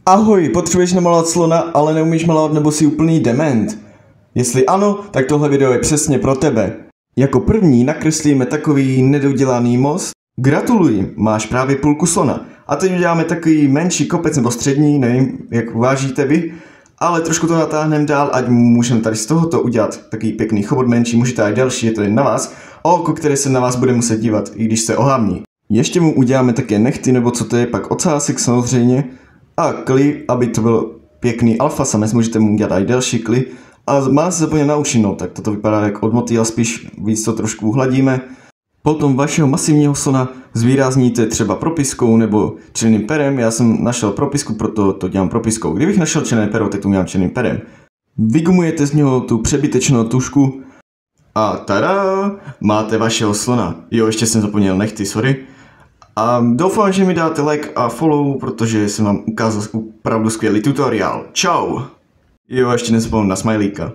Ahoj, potřebuješ namalovat slona, ale neumíš malovat nebo jsi úplný dement? Jestli ano, tak tohle video je přesně pro tebe. Jako první nakreslíme takový nedodělaný most. Gratuluji, máš právě půlku slona. A teď uděláme takový menší kopec nebo střední, nevím, jak uvážíte vy. Ale trošku to natáhneme dál, ať můžeme tady z tohoto udělat takový pěkný chobot menší, můžete i další, je to jen na vás. Oko, které se na vás bude muset dívat, i když se ohámní. Ještě mu uděláme také nechty, nebo co to je, pak ocásek samozřejmě. A kli, aby to byl pěkný alfa samec, můžete mu udělat i další kli. A má se zapomnět na uši, no, tak toto vypadá jak od motýla, spíš víc to trošku uhladíme. Potom vašeho masivního slona zvýrazníte třeba propiskou nebo černým perem. Já jsem našel propisku, proto to dělám propiskou. Kdybych našel černé pero, tak to dělám černým perem. Vygumujete z něho tu přebytečnou tušku a tada, máte vašeho slona. Jo, ještě jsem zapomněl nechty, sorry. A doufám, že mi dáte like a follow, protože jsem vám ukázal opravdu skvělý tutoriál. Čau! Jo, ještě nezapomínám na smajlíka.